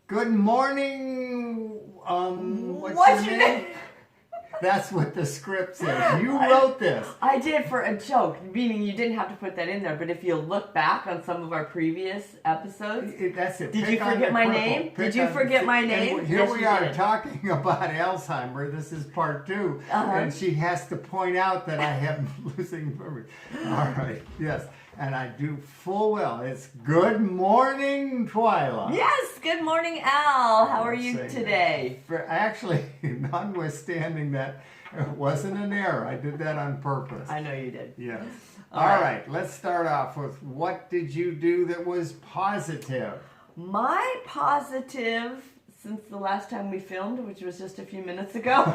Good morning. What's your name? That's what the script says. You wrote this. I did for a joke, meaning you didn't have to put that in there. But if you look back on some of our previous episodes, that's it. Did you forget my name? Did you forget my name? Here we are talking about Alzheimer. This is part 2, and she has to point out that I am losing memory. All right. Yes. And I do full well. It's good morning, Twyla. Yes, good morning, Al. How are you today? Actually, notwithstanding that, it wasn't an error. I did that on purpose. I know you did. Yes. All right. Let's start off with what did you do that was positive? My positive, since the last time we filmed, which was just a few minutes ago.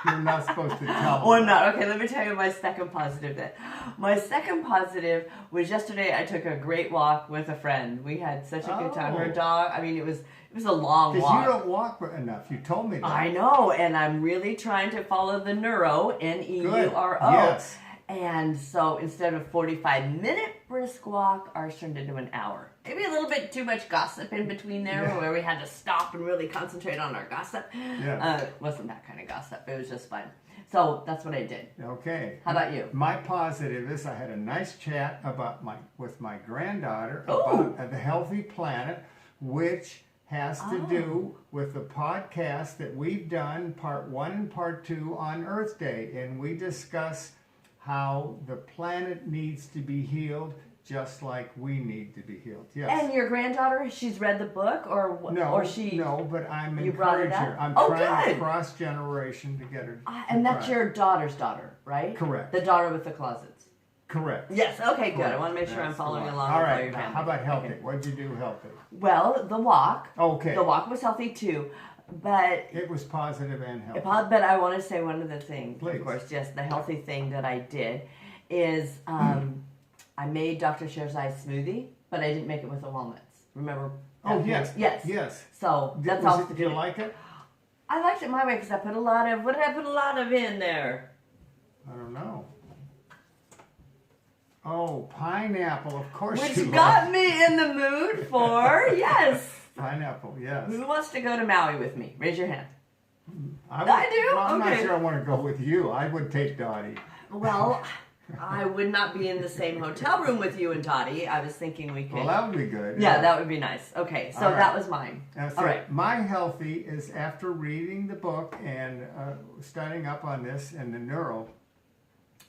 You're not supposed to tell Oh, I'm not. Okay, let me tell you my second positive then. My second positive was yesterday I took a great walk with a friend. We had such a good time. Her dog, I mean, it was a long walk. Because you don't walk enough. You told me that. I know, and I'm really trying to follow the neuro, Neuro. Yes. And so instead of a 45-minute brisk walk, ours turned into an hour. Maybe a little bit too much gossip in between there, where we had to stop and really concentrate on our gossip. Yeah. It wasn't that kind of gossip. It was just fun. So that's what I did. Okay. How about you? My positive is I had a nice chat with my granddaughter about the healthy planet, which has to do with the podcast that we've done, part 1 and part 2 on Earth Day, and we discuss how the planet needs to be healed just like we need to be healed. Yes. And your granddaughter, she's read the book, or No, but I'm encouraging her. I'm trying to cross generation to get her. And that's your daughter's daughter, right? Correct. The daughter with the closets. Correct. Yes. Okay. Good. Correct. I want to make sure I'm following along. All right. Your family. How about healthy? Okay. What did you do healthy? Well, the walk. Okay. The walk was healthy too. But it was positive and healthy. But I want to say one of the things, Please. of course, yes, the healthy thing that I did is I made Dr. Sherzai smoothie, but I didn't make it with the walnuts. Remember? Oh, yes. Yes. So that's all. Did you like it? I liked it my way because I put a lot of, what did I put a lot of in there? I don't know. Oh, pineapple, of course. Which got me in the mood for, yes. Pineapple, yes. Who wants to go to Maui with me? Raise your hand. I do? Well, I'm not Okay. sure I want to go with you. I would take Dottie. Well, I would not be in the same hotel room with you and Dottie. I was thinking we could. Well, that would be good. Yeah, that would be nice. Okay, so that was mine. All right. My healthy is after reading the book and studying up on this and the neuro,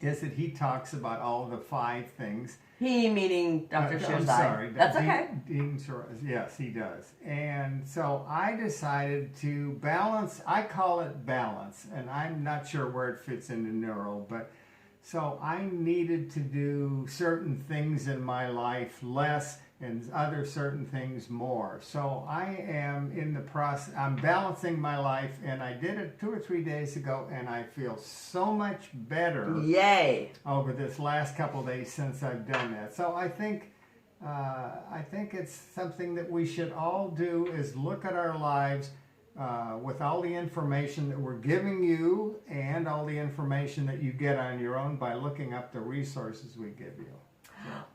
is that he talks about all the 5 things. He meaning Dr. Sherzai. I'm sorry. That's okay. Dean Sherzai. Yes, he does. And so I decided to balance. I call it balance, and I'm not sure where it fits into neuro, but so I needed to do certain things in my life less and other certain things more. So I am in the process, I'm balancing my life, and I did it 2 or 3 days ago, and I feel so much better. Yay! Over this last couple of days since I've done that. So I think it's something that we should all do, is look at our lives with all the information that we're giving you and all the information that you get on your own by looking up the resources we give you.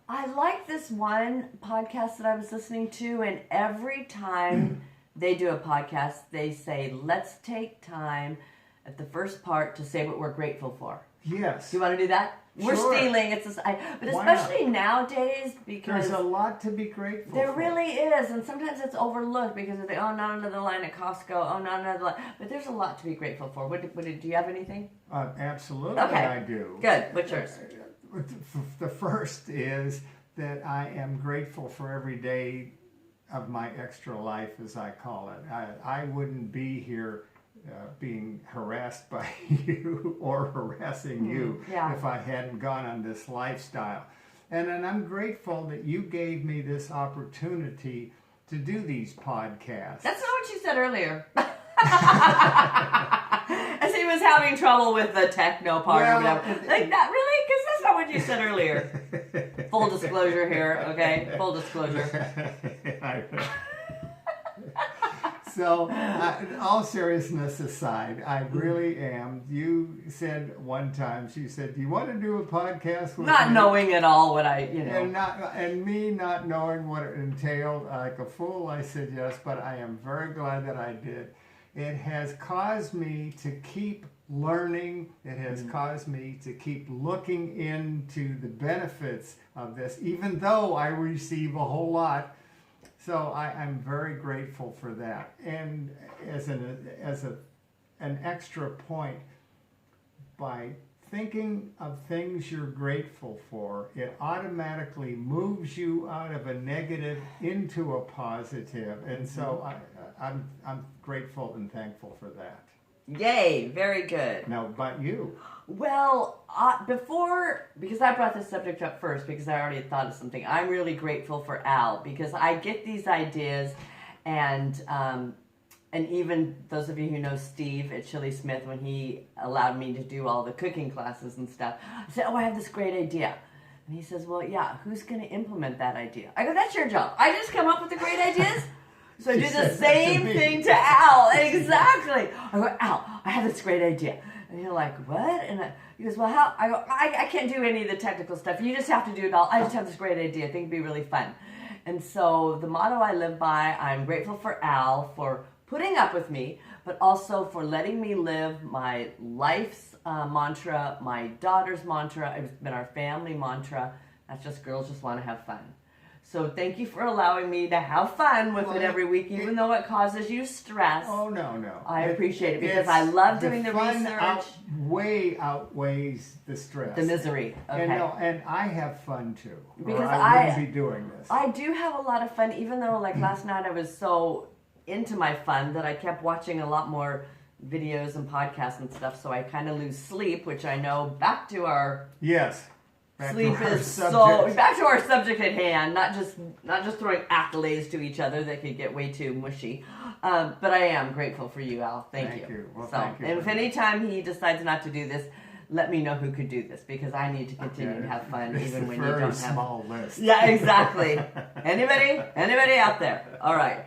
I like this one podcast that I was listening to, and every time they do a podcast, they say, let's take time at the first part to say what we're grateful for. Yes. Do you want to do that? Sure. We're stealing. But especially nowadays, because there's a lot to be grateful for. There really is, and sometimes it's overlooked because of not another line at Costco. Oh, not another line. But there's a lot to be grateful for. Do you have anything? Absolutely, okay. I do. Good. What's yours? The first is that I am grateful for every day of my extra life, as I call it. I wouldn't be here being harassed by you or harassing you if I hadn't gone on this lifestyle. And I'm grateful that you gave me this opportunity to do these podcasts. That's not what you said earlier. As he was having trouble with the techno part or whatever. Like that, really? Because that's not what you said earlier. Full disclosure here, okay? Full disclosure. So, all seriousness aside, I really am. You said one time, she said, "Do you want to do a podcast with Not me?" knowing at all what I, And me not knowing what it entailed, like a fool, I said yes, but I am very glad that I did. It has caused me to keep learning. It has caused me to keep looking into the benefits of this, even though I receive a whole lot. So I'm very grateful for that. And as an extra point, by thinking of things you're grateful for, it automatically moves you out of a negative into a positive. And so I'm grateful and thankful for that. Yay, very good. Now, about you. Well, because I brought this subject up first because I already had thought of something, I'm really grateful for Al because I get these ideas and even those of you who know Steve at Chili Smith, when he allowed me to do all the cooking classes and stuff, I said, I have this great idea. And he says, well, yeah, who's going to implement that idea? I go, that's your job. I just come up with the great ideas. So I do the same thing to Al. Exactly. I go, Al, I have this great idea. And you're like, what? And he goes, well, how? I go, I can't do any of the technical stuff. You just have to do it all. I just have this great idea. I think it'd be really fun. And so the motto I live by, I'm grateful for Al for putting up with me, but also for letting me live my life's mantra, my daughter's mantra. It's been our family mantra. That's just girls just want to have fun. So thank you for allowing me to have fun with it every week, even though it causes you stress. Oh, no. I appreciate it because I love doing the research. Way outweighs the stress. The misery. Okay. And I have fun too. Because I wouldn't be doing this. I do have a lot of fun, even though like last night I was so into my fun that I kept watching a lot more videos and podcasts and stuff, so I kind of lose sleep, which I know back to our... Yes. Sleep is so back to our subject at hand, not just throwing accolades to each other that could get way too mushy. But I am grateful for you, Al. Thank you. Well, so, thank you. And if any time he decides not to do this, let me know who could do this because I need to continue to have fun even when you don't have. It's a very small list. Yeah, exactly. Anybody out there? All right.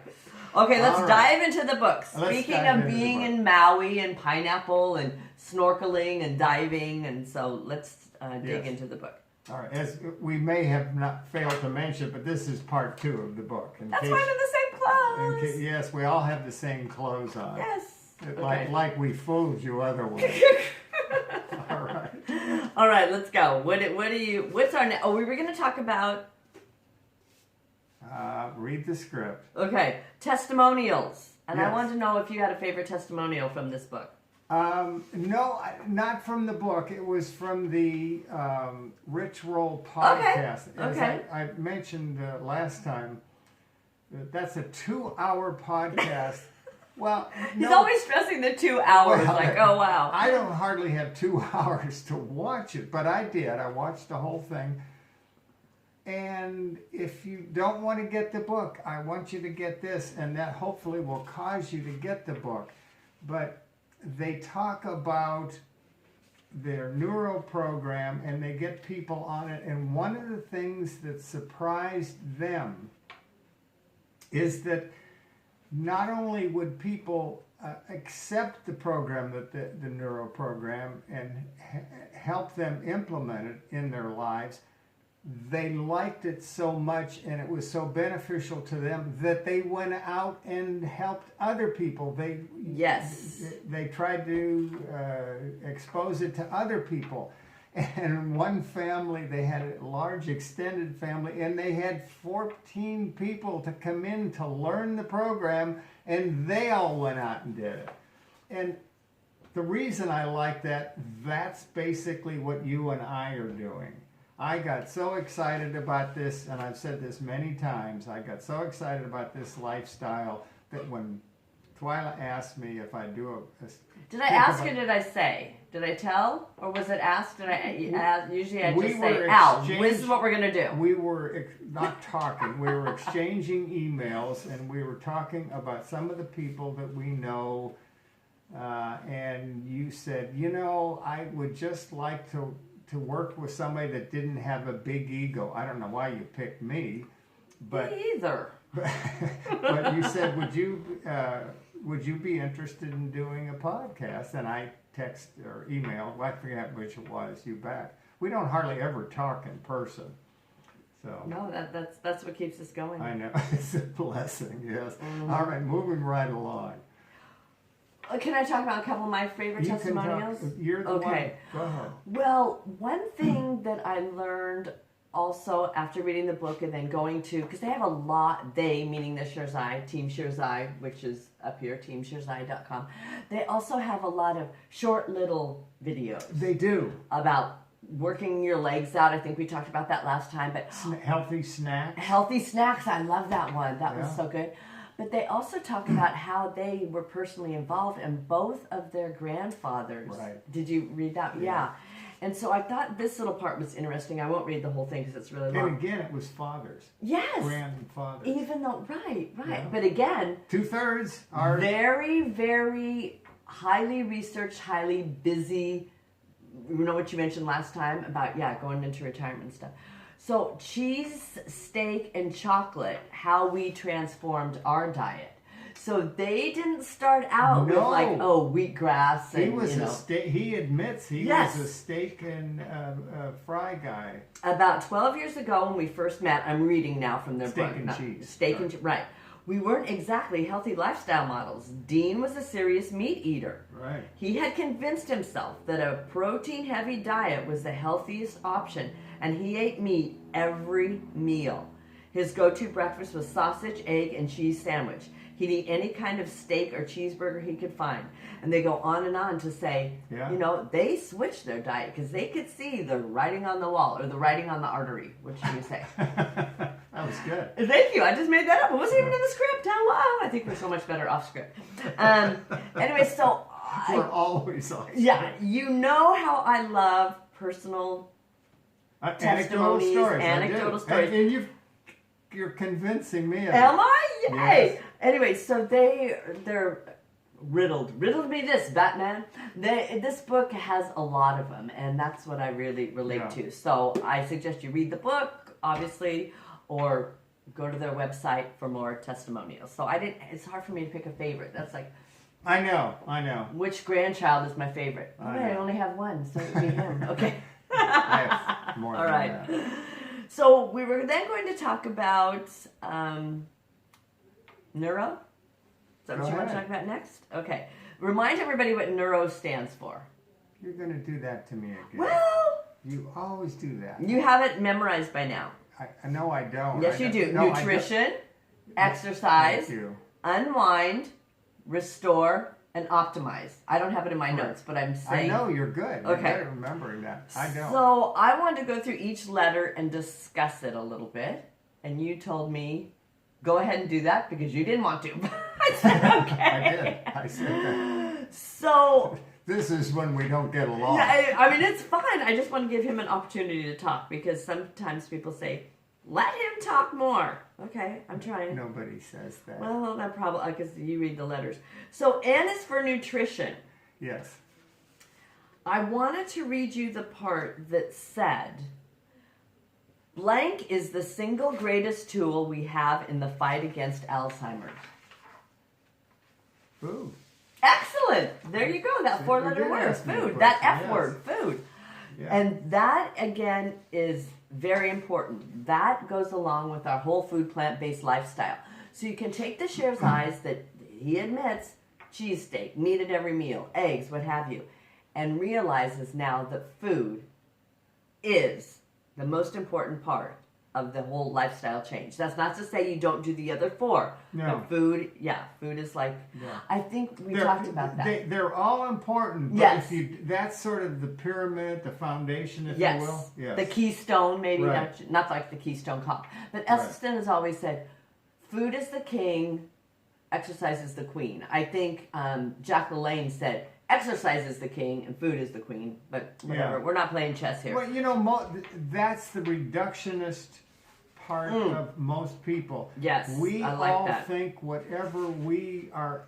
Okay, let's dive into the book. Speaking of being in Maui and pineapple and snorkeling and diving, and so let's dig into the book. All right. As we may have not failed to mention, but this is part 2 of the book. That's why I'm in the same clothes. Yes, we all have the same clothes on. Yes. Like we fooled you otherwise. All right, let's go. What's our next? Oh, we were going to talk about... read the script. Okay, testimonials. And Yes. I wanted to know if you had a favorite testimonial from this book. No, not from the book. It was from the Rich Roll podcast. Okay. As I mentioned last time, that's a 2-hour podcast. Well, He's always stressing the 2 hours. Oh, wow. I don't hardly have 2 hours to watch it, but I did. I watched the whole thing. And if you don't want to get the book, I want you to get this, and that hopefully will cause you to get the book. But they talk about their neuro program, and they get people on it. And one of the things that surprised them is that not only would people accept the program, that the neuro program, and help them implement it in their lives, they liked it so much and it was so beneficial to them that they went out and helped other people. They tried to expose it to other people. And one family, they had a large extended family, and they had 14 people to come in to learn the program, and they all went out and did it. And the reason I like that, that's basically what you and I are doing. I got so excited about this, and I've said this many times, I got so excited about this lifestyle that when Twyla asked me if I do Did I ask or did I say? Did I tell? Or was it asked? Did I usually I just say, Al, this is what we're going to do. We were not talking. We were exchanging emails, and we were talking about some of the people that we know, and you said, I would just like to work with somebody that didn't have a big ego. I don't know why you picked me, but me either. But you said, would you would you be interested in doing a podcast? And I text or email, I forget which it was, you back. We don't hardly ever talk in person. So No, that's what keeps us going. I know. It's a blessing, yes. All right, moving right along. Can I talk about a couple of my favorite You testimonials? can talk, you're the Okay. one. Go ahead. Well, one thing that I learned also after reading the book and then going to, because they have a lot, they, meaning the Sherzai, Team Sherzai, which is up here, teamsherzai.com, they also have a lot of short little videos. They do. About working your legs out. I think we talked about that last time, but Healthy snacks. healthy snacks. I love that one. That was Yeah. so good. But they also talk about how they were personally involved in both of their grandfathers. Right. Did you read that? Yeah. And so I thought this little part was interesting. I won't read the whole thing because it's really long. And again, it was fathers. Yes. Grandfathers. Even though, right. Yeah. But again, 2/3 are very, very highly researched, highly busy. You know what you mentioned last time about, going into retirement and stuff. So cheese, steak, and chocolate, how we transformed our diet. So they didn't start out with No. like, wheatgrass and, he was you know. he admits he Yes. was a steak and fry guy. About 12 years ago when we first met, I'm reading now from their Steak book. and cheese. Steak and cheese, right. We weren't exactly healthy lifestyle models. Dean was a serious meat eater. Right. He had convinced himself that a protein-heavy diet was the healthiest option, and he ate meat every meal. His go-to breakfast was sausage, egg, and cheese sandwich. He'd eat any kind of steak or cheeseburger he could find. And they go on to say, they switched their diet because they could see the writing on the wall or the writing on the artery. What should you say? That was good. Thank you. I just made that up. It wasn't even in the script. Hello. I think we're so much better off script. Anyway, so We're always on. yeah, you know how I love personal Anecdotal testimonies, stories. anecdotal I do. stories. And you're convincing me of Am I? Yay! Yes. Anyway, so they're riddled me this, Batman. This book has a lot of them, and that's what I really relate to. So I suggest you read the book, obviously, or go to their website for more testimonials. So it's hard for me to pick a favorite. That's like, I know. which grandchild is my favorite? I only have one, so it would be him. Okay. I have more All than right. that. So we were then going to talk about neuro. Is that what you want to talk about next? Okay. Remind everybody what neuro stands for. You're going to do that to me again. Well, You always do that. you have it memorized by now. I know I don't. Yes, you do. No, Nutrition, Thank exercise, you. unwind, restore, and optimize. I don't have it in my notes, but I'm I saying. know you're good. You're Okay. good at remembering that. I don't. So I wanted to go through each letter and discuss it a little bit. And you told me, go ahead and do that because you didn't want to. I said, okay. I did. I said that. So, This is when we don't get along. yeah, I mean, it's fine. I just want to give him an opportunity to talk because sometimes people say, let him talk more. Okay, I'm trying. Nobody says that. Well, that probably, because you read the letters. So, N is for nutrition. Yes. I wanted to read you the part that said, blank is the single greatest tool we have in the fight against Alzheimer's. Food. Excellent. There you go. That So four-letter you did word, ask me a food. That question, F yes. word, food. Yeah. And that, again, is very important. That goes along with our whole food, plant-based lifestyle. So you can take the Sherzai's that he admits, cheesesteak, meat at every meal, eggs, what have you, and realizes now that food is the most important part of the whole lifestyle change. That's not to say you don't do the other four. No. But food is like, Yeah. I think we talked about that. They're all important. But Yes. that's sort of the pyramid, the foundation, if Yes. you will. Yes. The keystone, maybe, Right. not like the Keystone Cop. But Right. Esselstyn has always said, food is the king, exercise is the queen. I think Jack LaLanne said, exercise is the king and food is the queen. But whatever, Yeah. we're not playing chess here. Well, that's the reductionist part of most people. Yes, we I like all that. think whatever we are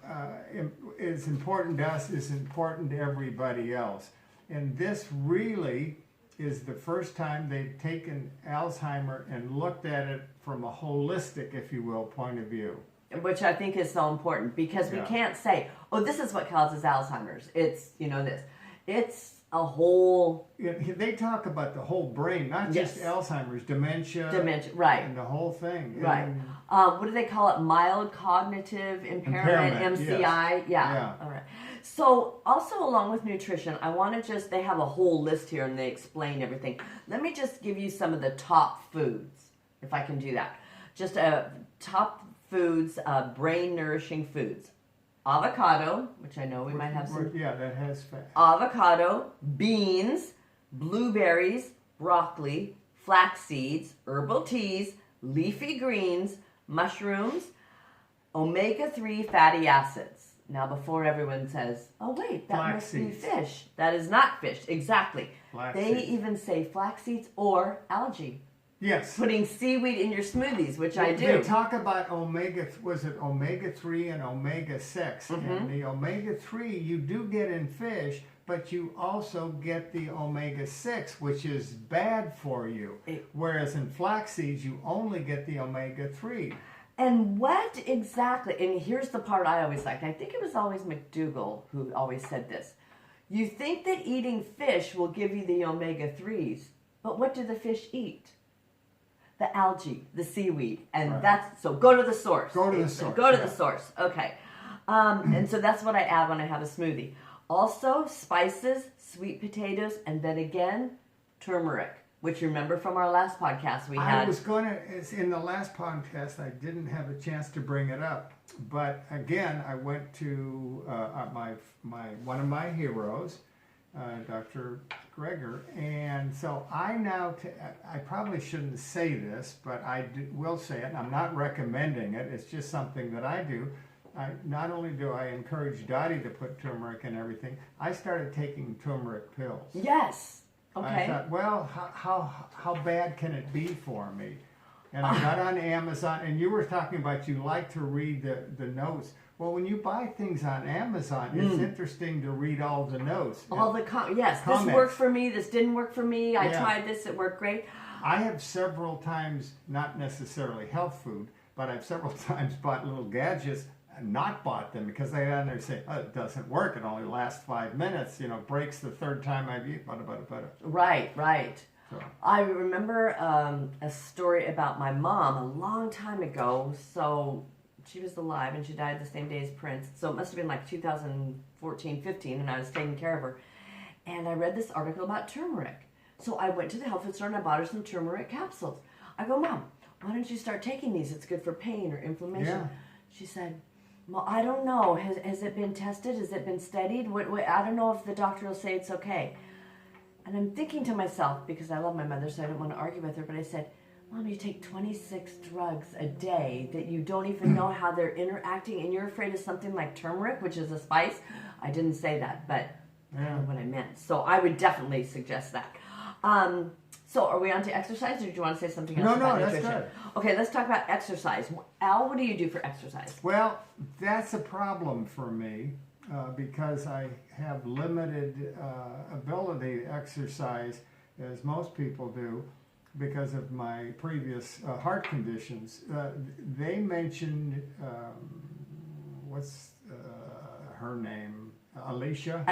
is important to us is important to everybody else, and this really is the first time they've taken Alzheimer and looked at it from a holistic, if you will, point of view. which I think is so important because we can't say, oh, this is what causes Alzheimer's. It's, this. It's a whole... They talk about the whole brain, not just Alzheimer's, dementia, right. and the whole thing. Right. And, what do they call it? Mild cognitive impairment, MCI? Yes. Yeah. All right. So also along with nutrition, I want to they have a whole list here and they explain everything. Let me just give you some of the top foods, if I can do that. Just top foods, brain nourishing foods. Avocado, which I know we might have some. Yeah, that has fat. Avocado, beans, blueberries, broccoli, flax seeds, herbal teas, leafy greens, mushrooms, omega-3 fatty acids. Now, before everyone says, oh, wait, that flax must seeds. be fish. That is not fish. Exactly. They seeds. even say flax seeds or algae. Yes. Putting seaweed in your smoothies, which I do. They talk about omega-3 and omega-6. And the omega-3 you do get in fish, but you also get the omega-6, which is bad for you. Whereas in flax seeds, you only get the omega-3. And what exactly, and here's the part I always liked. I think it was always McDougall who always said this. You think that eating fish will give you the omega-3s, but what do the fish eat? The algae, the seaweed, and so go to the source. Go to the source. Go to the source. Okay, and so that's what I add when I have a smoothie. Also, spices, sweet potatoes, and then again, turmeric, which remember from our last podcast we had. I was going to, in the last podcast, I didn't have a chance to bring it up, but again, I went to one of my heroes, Dr. Greger, and so I probably shouldn't say this, but will say it, and I'm not recommending it, it's just something that I do. Not only do I encourage Dottie to put turmeric in everything, I started taking turmeric pills. Yes. Okay. I thought, well, how bad can it be for me? And I got on Amazon, and you were talking about you like to read the notes. Well, when you buy things on Amazon, it's interesting to read all the notes. All the comments. This worked for me, this didn't work for me, I tried this, it worked great. I have several times, not necessarily health food, but I've several times bought little gadgets and not bought them because they on there say, oh, it doesn't work, it only lasts 5 minutes, breaks the third time I've used it. Right. So. I remember a story about my mom a long time ago. So she was alive and she died the same day as Prince. So it must have been like 2014, 15, and I was taking care of her. And I read this article about turmeric. So I went to the health food store and I bought her some turmeric capsules. I go, Mom, why don't you start taking these? It's good for pain or inflammation. Yeah. She said, well, I don't know. Has it been tested? Has it been studied? I don't know if the doctor will say it's okay. And I'm thinking to myself, because I love my mother, so I don't want to argue with her, but I said, Mom, you take 26 drugs a day that you don't even know how they're interacting, and you're afraid of something like turmeric, which is a spice? I didn't say that, but I know what I meant. So I would definitely suggest that. So are we on to exercise, or do you want to say something else about nutrition? That's good. Okay, let's talk about exercise. Al, what do you do for exercise? Well, that's a problem for me because I have limited ability to exercise, as most people do, because of my previous heart conditions. They mentioned, what's her name? Ayesha?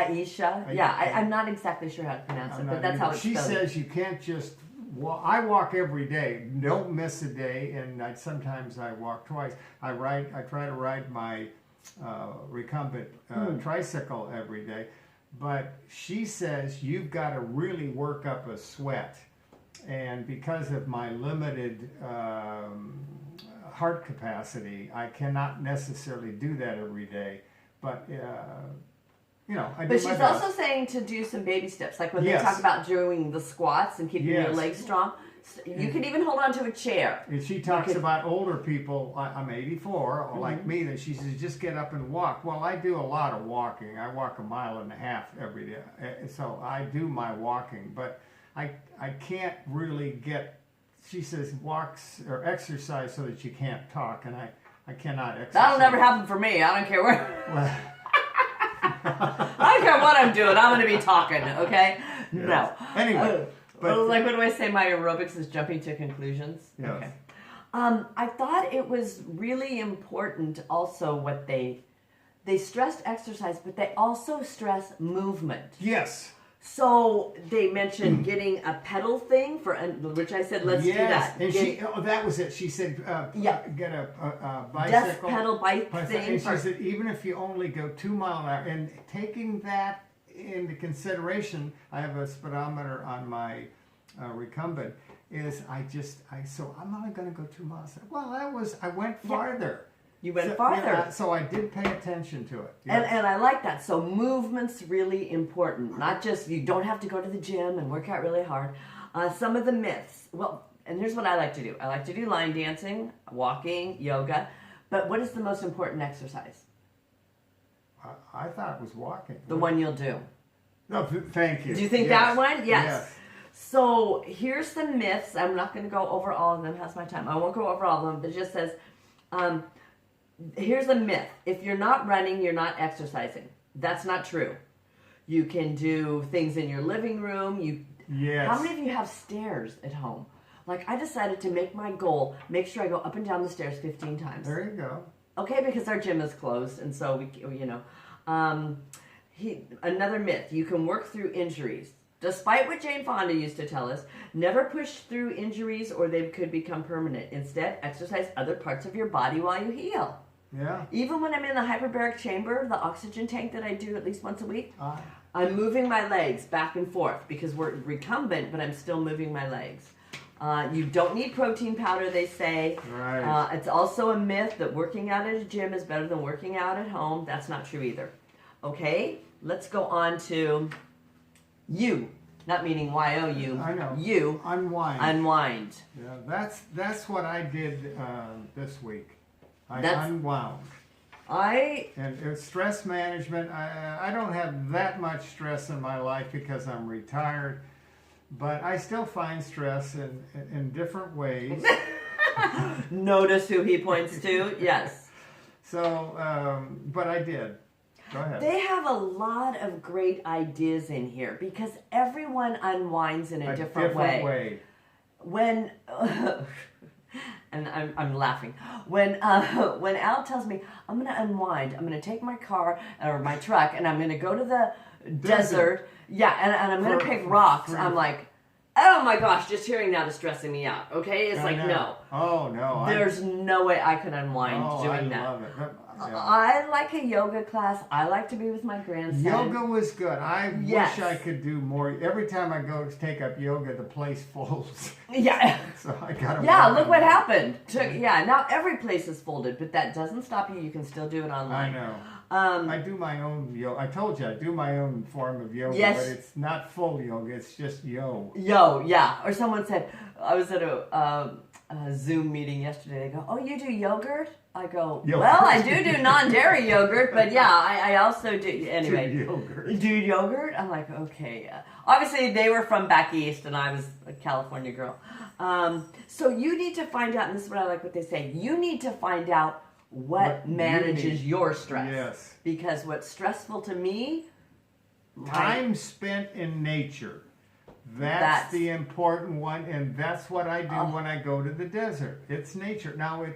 Yeah, I'm not exactly sure how to pronounce it, but that's how it's spelled. She says you can't just walk. I walk every day, don't miss a day, and sometimes I walk twice. I try to ride my recumbent tricycle every day, but she says you've got to really work up a sweat, and because of my limited heart capacity, I cannot necessarily do that every day, but I do but she's my best. also saying to do some baby steps, like when they talk about doing the squats and keeping your legs strong. You can even hold on to a chair. And she talks about older people. I'm 84, like me. That she says just get up and walk. Well, I do a lot of walking. I walk 1.5 miles every day, so I do my walking. But I can't really get. She says walks or exercise so that you can't talk, and I cannot exercise. That'll never happen for me. I don't care where. Well, I don't care what I'm doing. I'm going to be talking, okay? Yes. No. Anyway. Like, what do I say? My aerobics is jumping to conclusions? Yes. Okay. I thought it was really important also what they stressed exercise, but they also stress movement. Yes. So they mentioned getting a pedal thing which I said, let's do that. And that was it. She said, get a bicycle. Desk pedal bike thing. And she said, even if you only go 2 miles an hour, and taking that into consideration, I have a speedometer on my recumbent, so I'm only going to go 2 miles. Well, I went farther. You went farther. Yeah, so I did pay attention to it. Yes. And I like that. So movement's really important. Not just, you don't have to go to the gym and work out really hard. Some of the myths. Well, and here's what I like to do. I like to do line dancing, walking, yoga. But what is the most important exercise? I thought it was walking. The one you'll do. No, thank you. Do you think that one? Yes. So here's some myths. I'm not going to go over all of them. How's my time? I won't go over all of them. But it just says... here's a myth. If you're not running, you're not exercising. That's not true. You can do things in your living room. Yes. How many of you have stairs at home? Like, I decided to make my goal, make sure I go up and down the stairs 15 times. There you go. Okay, because our gym is closed, and so another myth. You can work through injuries. Despite what Jane Fonda used to tell us, never push through injuries or they could become permanent. Instead, exercise other parts of your body while you heal. Yeah. Even when I'm in the hyperbaric chamber, the oxygen tank that I do at least once a week, I'm moving my legs back and forth because we're recumbent, but I'm still moving my legs. You don't need protein powder, they say. Right. It's also a myth that working out at a gym is better than working out at home. That's not true either. Okay, let's go on to you. Not meaning Y-O-U. I know. You. Unwind. Unwind. Yeah, that's what I did this week. I unwound. And stress management, I don't have that much stress in my life because I'm retired, but I still find stress in different ways. Notice who he points to, yes. So, but I did. Go ahead. They have a lot of great ideas in here because everyone unwinds in a different way. When... and I'm laughing. When Al tells me, I'm going to unwind, I'm going to take my car or my truck and I'm going to go to the desert. Yeah, and I'm going to pick rocks. I'm like, oh my gosh, just hearing that is stressing me out. Okay? It's like, no. Oh, no. There's no way I can unwind doing that. I love it. Yeah. I like a yoga class. I like to be with my grandson. Yoga was good. I wish I could do more. Every time I go to take up yoga, the place folds. Yeah. So I got to. Yeah, look what happened. Now every place is folded, but that doesn't stop you. You can still do it online. I know. I do my own yoga. I told you I do my own form of yoga, but it's not full yoga. It's just yeah. Or someone said, I was at a Zoom meeting yesterday. They go, oh, you do yogurt? I go, well, I do non-dairy yogurt, but yeah, I also do. Anyway, do yogurt? I'm like, okay. Obviously, they were from back east, and I was a California girl. So you need to find out, and this is what I like what they say, you need to find out what manages your stress. Yes. Because what's stressful to me... Time spent in nature. That's the important one, and that's what I do when I go to the desert. It's nature. Now,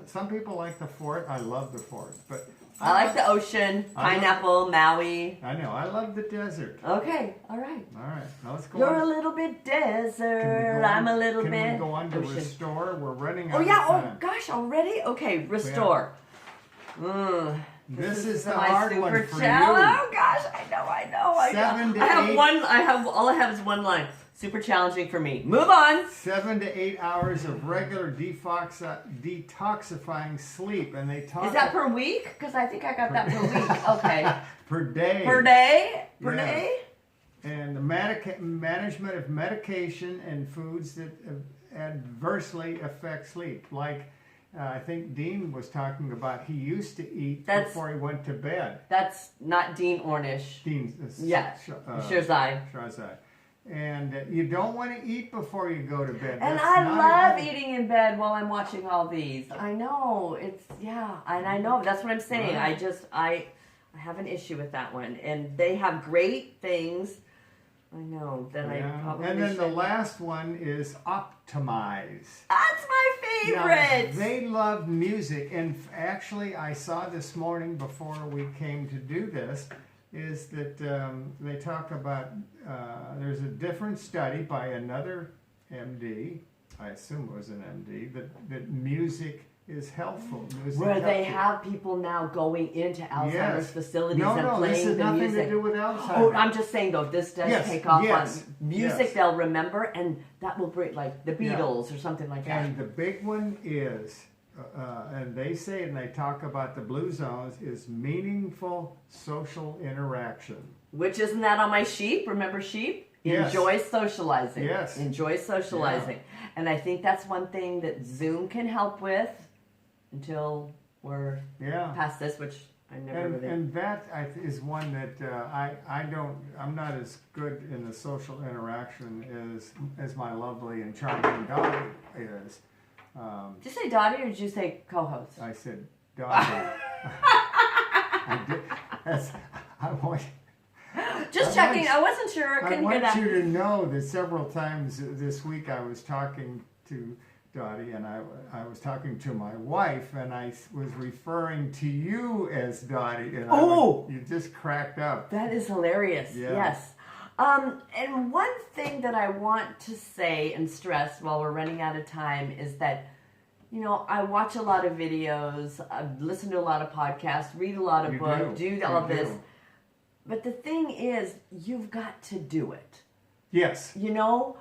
some people like the fort. I love the fort, but I like the ocean, pineapple, Maui. I know. I love the desert. Okay, all right. All right. Now let's go. You're a little bit desert. I'm a little bit. Can we go on to ocean. Restore? We're running out of time. Oh gosh, already? Okay, Restore. This is the hard one for you. Oh gosh, I know. 7 to 8. All I have is one line. Super challenging for me. Move on. 7 to 8 hours of regular detoxifying sleep, and they talk. Is that per week? Because I think I got that per week. Okay. Per day. Per day. Per day. And the management of medication and foods that adversely affect sleep, like. I think Dean was talking about he used to eat before he went to bed. That's not Dean Ornish. Dean, Sherzai. Sherzai. And you don't want to eat before you go to bed. And I love eating in bed while I'm watching all these. I know. And I know. That's what I'm saying. Right. I have an issue with that one. And they have great things I know that I Yeah. probably And then the shouldn't. last one is optimize. That's my favorite. Now, they love music, and actually, I saw this morning before we came to do this, is that they talk about, there's a different study by another MD, I assume it was an MD, that music is helpful. Music Where they helps you. have people now going into Alzheimer's facilities and No, playing this has the nothing music. to do with Alzheimer's. Oh, I'm just saying though, this does Yes, take off yes, on music yes. they'll remember, and that will bring like the Beatles or something like that. And the big one is, and they say, and they talk about the blue zones, is meaningful social interaction. Which isn't that on my sheep? Remember sheep? Yes. Enjoy socializing. Yes. Enjoy socializing. And I think that's one thing that Zoom can help with until we're Yeah. past this, which I never really... And that is one that I'm not as good in the social interaction as my lovely and charming daughter is. Did you say Dottie or did you say co-host? I said, daughter. I did. I want. Just I checking. want- I wasn't sure. I I couldn't hear want that. you to know that several times this week I was talking to Dottie, and I was talking to my wife, and I was referring to you as Dottie, and you just cracked up. That is hilarious. Yeah. Yes. And one thing that I want to say and stress while we're running out of time is that, you know, I watch a lot of videos, I've listened to a lot of podcasts, read a lot of books, do all You this. do. But the thing is, you've got to do it. Yes. You know,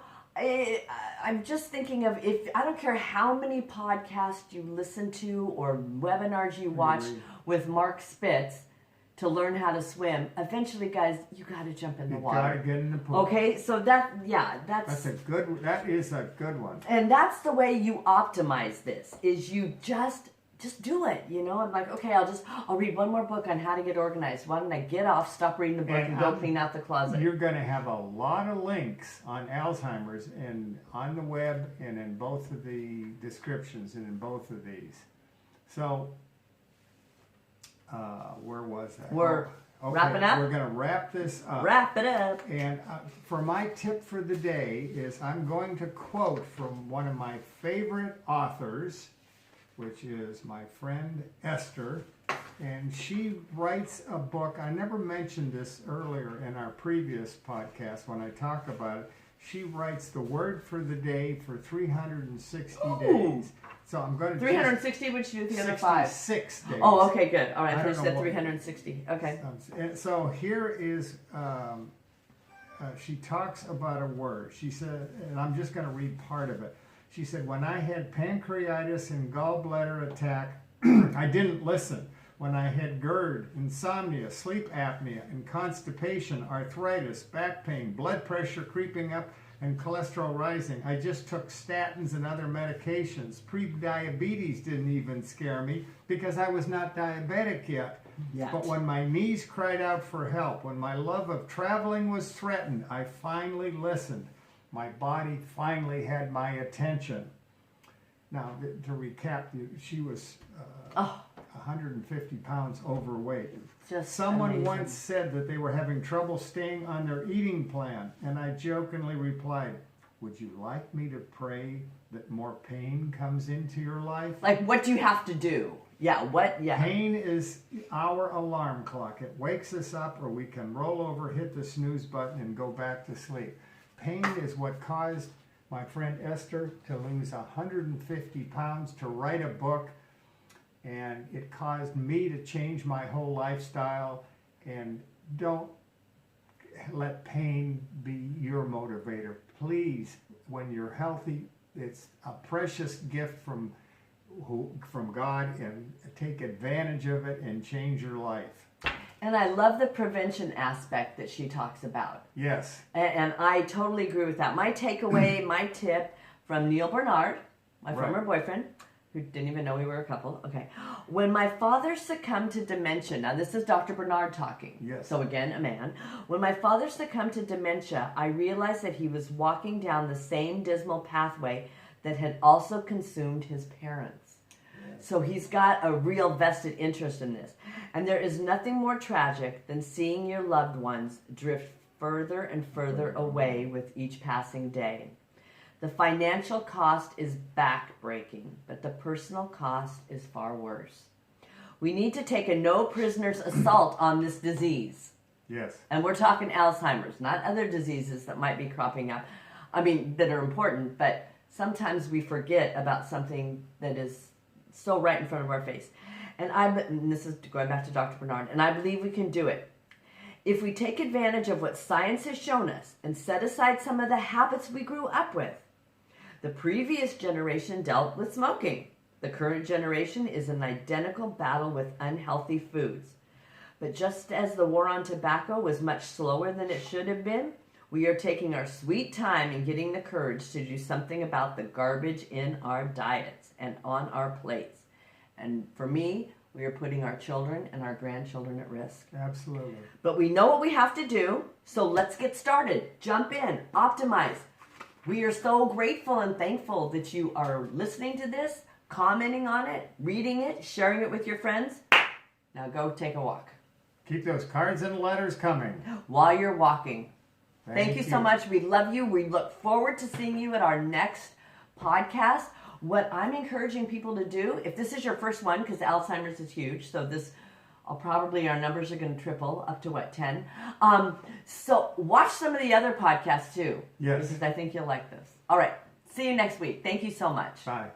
I'm just thinking of I don't care how many podcasts you listen to or webinars you watch with Mark Spitz to learn how to swim. Eventually, guys, you got to jump in the water. You got to get in the pool. Okay, so that is a good one. And that's the way you optimize this. Is you just do it. You know, I'm like, okay, I'll read one more book on how to get organized. Why don't I get off, stop reading the book, and go clean out the closet? You're going to have a lot of links on Alzheimer's and on the web and in both of the descriptions and in both of these. So, where was that? We're wrapping up? We're going to wrap this up. Wrap it up. And for my tip for the day is I'm going to quote from one of my favorite authors, which is my friend Esther, and she writes a book. I never mentioned this earlier in our previous podcast when I talk about it. She writes the word for the day for 360 days. So I'm going to 360, which you do the other 5? 66 days. Oh, okay, good. All right, I I don't finished know at what- 360. Okay. And so here is, she talks about a word. She said, and I'm just going to read part of it. She said, when I had pancreatitis and gallbladder attack, I didn't listen. When I had GERD, insomnia, sleep apnea, and constipation, arthritis, back pain, blood pressure creeping up, and cholesterol rising, I just took statins and other medications. Pre-diabetes didn't even scare me because I was not diabetic yet. But when my knees cried out for help, when my love of traveling was threatened, I finally listened. My body finally had my attention. Now, to recap, she was 150 pounds overweight. Just Someone amazing. once said that they were having trouble staying on their eating plan, and I jokingly replied, would you like me to pray that more pain comes into your life? Like, what do you have to do? Yeah, what? Yeah. Pain is our alarm clock. It wakes us up, or we can roll over, hit the snooze button, and go back to sleep. Pain is what caused my friend Esther to lose 150 pounds, to write a book, and it caused me to change my whole lifestyle. And don't let pain be your motivator. Please, when you're healthy, it's a precious gift from God, and take advantage of it and change your life. And I love the prevention aspect that she talks about. Yes. And I totally agree with that. My takeaway, my tip from Neal Barnard, my former boyfriend, who didn't even know we were a couple. Okay. When my father succumbed to dementia, now this is Dr. Barnard talking. Yes. So again, a man. When my father succumbed to dementia, I realized that he was walking down the same dismal pathway that had also consumed his parents. So he's got a real vested interest in this. And there is nothing more tragic than seeing your loved ones drift further and further away with each passing day. The financial cost is backbreaking, but the personal cost is far worse. We need to take a no prisoners assault on this disease. Yes. And we're talking Alzheimer's, not other diseases that might be cropping up. I mean, that are important, but sometimes we forget about something that is so right in front of our face. And this is going back to Dr. Barnard, and I believe we can do it. If we take advantage of what science has shown us and set aside some of the habits we grew up with. The previous generation dealt with smoking. The current generation is in identical battle with unhealthy foods. But just as the war on tobacco was much slower than it should have been, we are taking our sweet time and getting the courage to do something about the garbage in our diets and on our plates. And for me, we are putting our children and our grandchildren at risk. Absolutely. But we know what we have to do, so let's get started. Jump in, optimize. We are so grateful and thankful that you are listening to this, commenting on it, reading it, sharing it with your friends. Now go take a walk. Keep those cards and letters coming. While you're walking. Thank you so much. We love you. We look forward to seeing you at our next podcast. What I'm encouraging people to do, if this is your first one, because Alzheimer's is huge, so our numbers are going to triple up to 10. So watch some of the other podcasts too. Yes. Because I think you'll like this. All right. See you next week. Thank you so much. Bye.